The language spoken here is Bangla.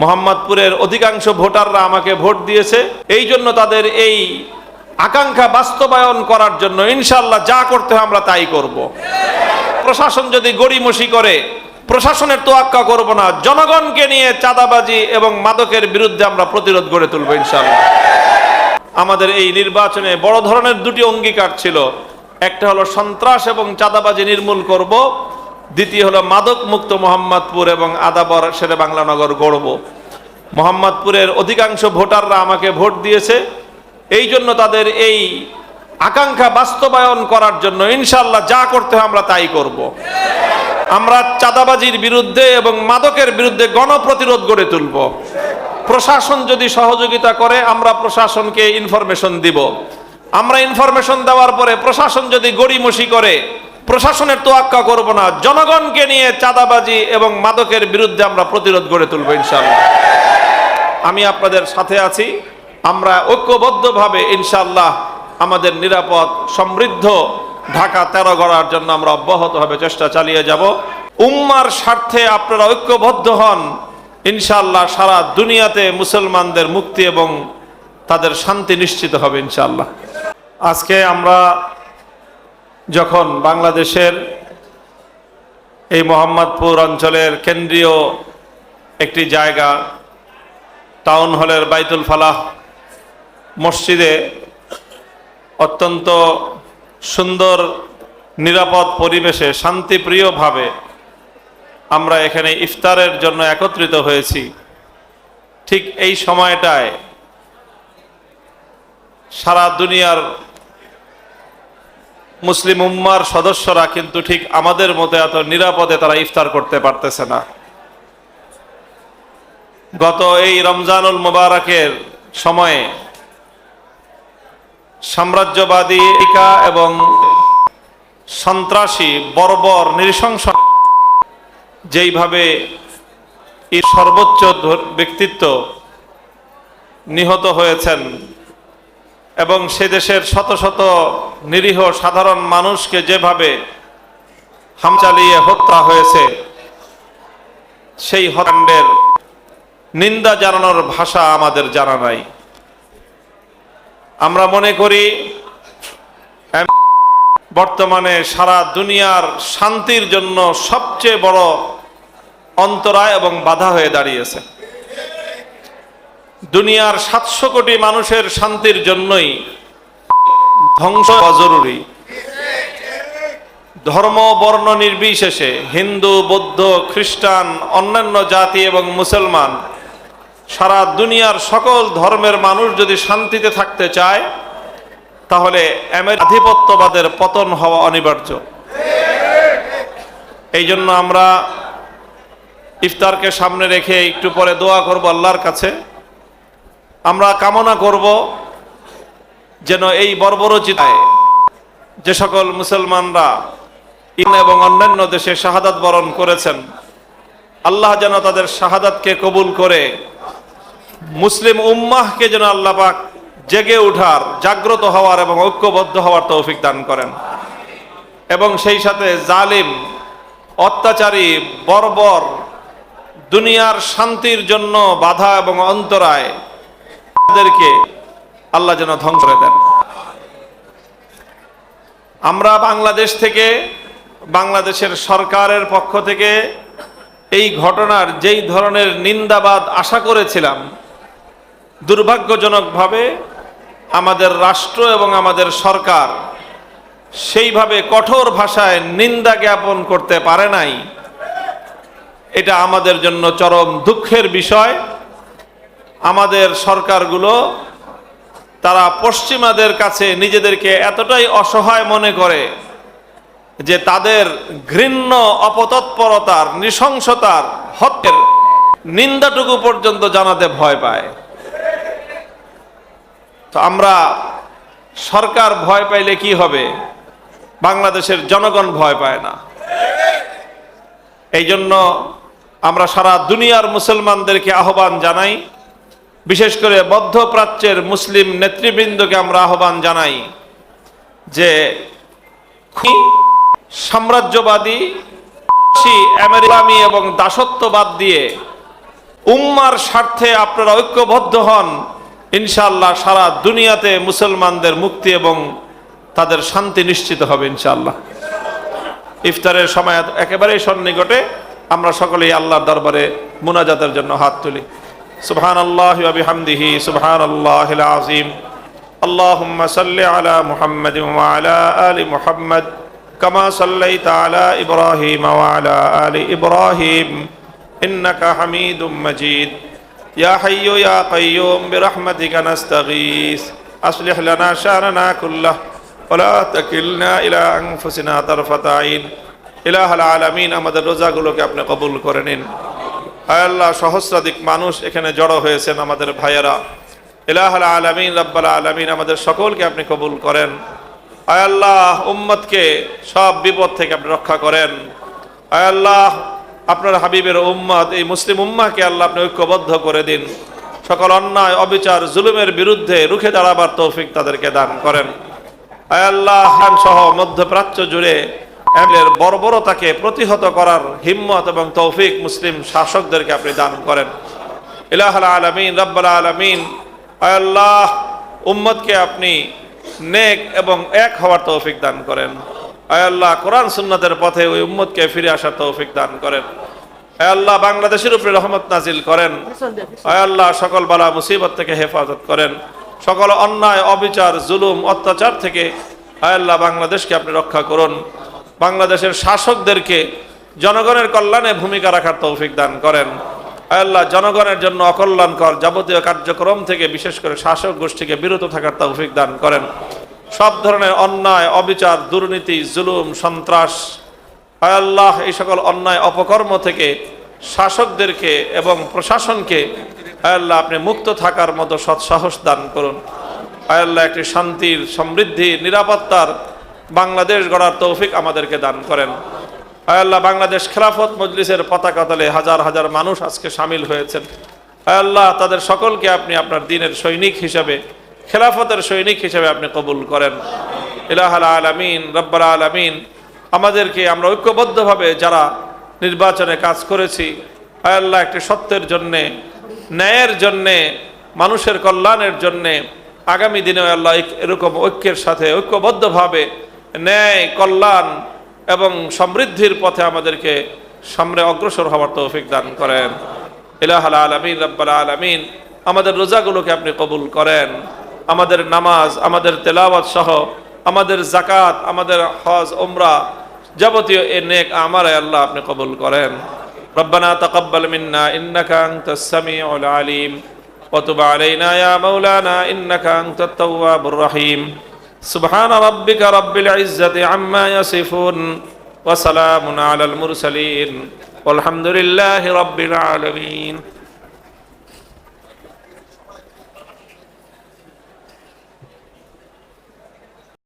মোহাম্মদপুরের অধিকাংশ ভোটাররা আমাকে ভোট দিয়েছে, এই জন্য তাদের এই আকাঙ্ক্ষা বাস্তবায়ন করার জন্য ইনশাআল্লাহ যা করতে হয় আমরা তাই করব। প্রশাসন যদি গড়িমসি করে, প্রশাসনের তোয়াক্কা করব না, জনগণকে নিয়ে চাঁদাবাজি এবং মাদকের বিরুদ্ধে আমরা প্রতিরোধ গড়ে তুলব ইনশাআল্লাহ। আমাদের এই নির্বাচনে বড় ধরনের দুটি অঙ্গীকার ছিল, একটা হলো সন্ত্রাস এবং চাঁদাবাজি নির্মূল করব, দ্বিতীয় হলো মাদক মুক্ত মোহাম্মদপুর এবং আদাবর শেরে বাংলা নগর গড়ব। মোহাম্মদপুরের অধিকাংশ ভোটাররা আমাকে ভোট দিয়েছে, এই জন্য তাদের এই আকাঙ্ক্ষা বাস্তবায়ন করার জন্য ইনশাআল্লাহ যা করতে হয় আমরা তাই করব। আমরা চাঁদাবাজির বিরুদ্ধে এবং মাদকের বিরুদ্ধে গণপ্রতিরোধ গড়ে তুলব। প্রশাসন যদি সহযোগিতা করে আমরা প্রশাসনকে ইনফরমেশন দিব। আমরা ইনফরমেশন দেওয়ার পরে প্রশাসন যদি গড়িমসি করে, প্রশাসনের তোয়াক্কা করব না, জনগণকে নিয়ে চাঁদাবাজি এবং মাদকের বিরুদ্ধে আমরা প্রতিরোধ গড়ে তুলব ইনশাআল্লাহ। আমি আপনাদের সাথে আছি। আমরা ঐক্যবদ্ধভাবে ইনশাআল্লাহ আমাদের নিরাপদ সমৃদ্ধ ঢাকা 13 গড়ার জন্য আমরা অব্যাহতভাবে চেষ্টা চালিয়ে যাব। উম্মার স্বার্থে আপনারা ঐক্যবদ্ধ হন, ইনশাআল্লাহ সারা দুনিয়াতে মুসলমানদের মুক্তি এবং তাদের শান্তি নিশ্চিত হবে ইনশাআল্লাহ। আজকে আমরা যখন বাংলাদেশের এই মোহাম্মদপুর অঞ্চলের কেন্দ্রীয় একটি জায়গা টাউন হলের বাইতুল ফালাহ মসজিদে অত্যন্ত সুন্দর নিরাপদ পরিবেশে শান্তিপ্রিয়ভাবে আমরা এখানে ইফতারের জন্য একত্রিত হয়েছি, ঠিক এই সময়টায় সারা দুনিয়ার মুসলিম উম্মার সদস্যরা কিন্তু ঠিক আমাদের মতো এত নিরাপদে তারা ইফতার করতে পারতেছে না। গত এই রমজানুল মুবারকের সময়ে সাম্রাজ্যবাদী এবং সন্ত্রাসী বর্বর নৃশংস যেইভাবে এই সর্বোচ্চ ব্যক্তিত্ব নিহত হয়েছেন এবং সে দেশের শত শত নিরীহ সাধারণ মানুষকে যেভাবে হামলা চালিয়ে হত্যা হয়েছে, সেই হত্যাকাণ্ডের নিন্দা জানানোর ভাষা আমাদের জানা নাই। আমরা মনে করি বর্তমানে সারা দুনিয়ার শান্তির জন্য সবচেয়ে বড় অন্তরায় এবং বাধা হয়ে দাঁড়িয়েছে। দুনিয়ার 700 কোটি মানুষের শান্তির জন্যই ধ্বংস জরুরি। ধর্ম বর্ণ নির্বিশেষে হিন্দু, বৌদ্ধ, খ্রিস্টান, অন্যান্য জাতি এবং মুসলমান সারা দুনিয়ার সকল ধর্মের মানুষ যদি শান্তিতে থাকতে চায় তাহলে আধিপত্যবাদের পতন হওয়া অনিবার্য। এই জন্য আমরা ইফতারকে সামনে রেখে একটু পরে দোয়া করব আল্লাহর কাছে। আমরা কামনা করব যেন এই বর্বরচিতায় যে সকল মুসলমানরা এবং অন্যান্য দেশে শাহাদাত বরণ করেছেন, আল্লাহ যেন তাদের শাহাদাতকে কবুল করে মুসলিম উম্মাহকে যেন আল্লাহ পাক জেগে ওঠার, জাগ্রত হওয়ার এবং ঐক্যবদ্ধ হওয়ার তৌফিক দান করেন এবং সেই সাথে জালিম, অত্যাচারী, বর্বর দুনিয়ার শান্তির জন্য বাধা এবং অন্তরায় তাদেরকে আল্লাহ যেন ধ্বংস করে দেন। আমরা বাংলাদেশ থেকে, বাংলাদেশের সরকারের পক্ষ থেকে এই ঘটনার যেই ধরনের নিন্দাবাদ আশা করেছিলাম, দুর্ভাগ্যজনকভাবে আমাদের রাষ্ট্র এবং আমাদের সরকার সেইভাবে কঠোর ভাষায় নিন্দা জ্ঞাপন করতে পারে নাই। এটা আমাদের জন্য চরম দুঃখের বিষয়। আমাদের সরকারগুলো তারা পশ্চিমাদের কাছে নিজেদেরকে এতটাই অসহায় মনে করে যে তাদের ঘৃণ্য অপতৎপরতার, নৃশংসতার, হত্যের নিন্দাটুকু পর্যন্ত জানাতে ভয় পায়। তো আমরা সরকার ভয় পাইলে কি হবে? বাংলাদেশের জনগণ ভয় পায় না। এই জন্য আমরা সারা দুনিয়ার মুসলমানদেরকে আহ্বান জানাই, বিশেষ করে মধ্যপ্রাচ্যের মুসলিম নেতৃবৃন্দকে আমরা আহ্বান জানাই যে সাম্রাজ্যবাদী, আমেরিকামি এবং দাসত্ববাদ দিয়ে উম্মার স্বার্থে আপনারা ঐক্যবদ্ধ হন, ইনশাআল্লাহ সারা দুনিয়াতে মুসলমানদের মুক্তি এবং তাদের শান্তি নিশ্চিত হবে ইনশাআল্লাহ। ইফতারের সময় একেবারেই সন্নিকটে, আমরা সকলেই আল্লাহর দরবারে মুনাজাতের জন্য হাত তুলি। সুবহানাল্লাহি ওয়া বিহামদিহি সুবহানাল্লাহিল আযীম। আল্লাহুম্মা সাল্লি আলা মুহাম্মাদিন ওয়া আলা আলি মুহাম্মাদ কামা সাল্লাইতা আলা ইব্রাহিম ওয়া আলা আলি ইব্রাহিম ইন্নাকা হামিদুম মাজিদ। ইয়া হাইয়্যু ইয়া কাইয়্যুম বিরহমাতিকা নাস্তাগীস আসলিহ লানা শা'নানা কুল্লাহু ওয়া লা তাকিলনা ইলা আনফুসিনা তারফাতা আইন। ইলাহুল আলামিন, আমাদের রোজাগুলোকে আপনি কবুল করে নিন। আয় আল্লাহ, সহস্রাধিক মানুষ এখানে জড়ো হয়েছেন আমাদের ভাইয়েরা। ইলাহুল আলামিন, রাব্বুল আলামিন, আমাদের সকলকে আপনি কবুল করেন। আয় আল্লাহ, উম্মতকে সব বিপদ থেকে আপনি রক্ষা করেন। আয় আল্লাহ, আপনার হাবিবের উম্মত এই মুসলিম উম্মাহকে আল্লাহ আপনি ঐক্যবদ্ধ করে দিন। সকল অন্যায় অবিচার জুলুমের বিরুদ্ধে রুখে দাঁড়াবার তৌফিক তাদেরকে দান করেন। আয় আল্লাহ, সহ মধ্যপ্রাচ্য জুড়ে এর বর্বরতাকে প্রতিহত করার হিম্মত এবং তৌফিক মুসলিম শাসকদেরকে আপনি দান করেন। ইলাহুল আলামিন, রাব্বুল আলামিন, আয় আল্লাহ, উম্মতকে আপনি নেক এবং এক হওয়ার তৌফিক দান করেন। আয় আল্লাহ, কোরআন সুন্নাতের পথে ওই উম্মতকে ফিরে আসার তৌফিক দান করেন। আয় আল্লাহ, বাংলাদেশের উপরে রহমত নাজিল করেন। আয় আল্লাহ, সকল বালা মুসিবত থেকে হেফাজত করেন। সকল অন্যায় অবিচার জুলুম অত্যাচার থেকে আয় আল্লাহ বাংলাদেশকে আপনি রক্ষা করুন। বাংলাদেশের শাসকদেরকে জনগণের কল্যাণে ভূমিকা রাখার তৌফিক দান করেন। আয় আল্লাহ, জনগণের জন্য অকল্যাণকর যাবতীয় কার্যক্রম থেকে বিশেষ করে শাসক গোষ্ঠীকে বিরত থাকার তৌফিক দান করেন। সব ধরনের অন্যায় অবিচার দুর্নীতি জুলুম সন্ত্রাস আয় আল্লাহ, এই সকল অন্যায় অপকর্ম থেকে শাসকদেরকে এবং প্রশাসনকে আয় আল্লাহ আপনি মুক্ত থাকার মতো সৎসাহস দান করুন। আয় আল্লাহ, একটি শান্তির সমৃদ্ধি নিরাপত্তার বাংলাদেশ গড়ার তৌফিক আমাদেরকে দান করেন। আয় আল্লাহ, বাংলাদেশ খেলাফত মজলিসের পতাকা তলে হাজার হাজার মানুষ আজকে সামিল হয়েছেন। আয় আল্লাহ, তাদের সকলকে আপনি আপনার দ্বীনের সৈনিক হিসেবে খেলাফতের সৈনিক হিসেবে আপনি কবুল করেন। ইলাহুল আলামিন, রাব্বুল আলামিন, আমাদেরকে আমরা ঐক্যবদ্ধভাবে যারা নির্বাচনে কাজ করেছি আয় আল্লাহ, একটি সত্যের জন্যে ন্যায়ের জন্যে মানুষের কল্যাণের জন্যে আগামী দিনে আল্লাহ এরকম ঐক্যের সাথে ঐক্যবদ্ধভাবে ন্যায় কল্যাণ এবং সমৃদ্ধির পথে আমাদেরকে সামনে অগ্রসর হওয়ার তৌফিক দান করেন। ইলাহুল আলামিন, রাব্বুল আলামিন, আমাদের রোজাগুলোকে আপনি কবুল করেন। আমাদের নামাজ, আমাদের তেলাওয়াত সহ আমাদের যাকাত, আমাদের হজ উমরা যাবতীয় এ নেক আমাল আল্লাহ আপনি কবুল করেন। রব্বানা তাকাব্বাল মিন্না ইন্নাকা আনতাস সামিউল আলিম ওয়া তুব আলাইনা ইয়া মাওলানা ইন্নাকা আনতাত তাওয়াবুর রহিম। সুবহান রাব্বিকা রাব্বিল ইজ্জাতি আম্মা ইয়াসিফুন ওয়া সালামুন আলাল মুরসালিন ওয়ালহামদুলিল্লাহি রাব্বিল আলামিন।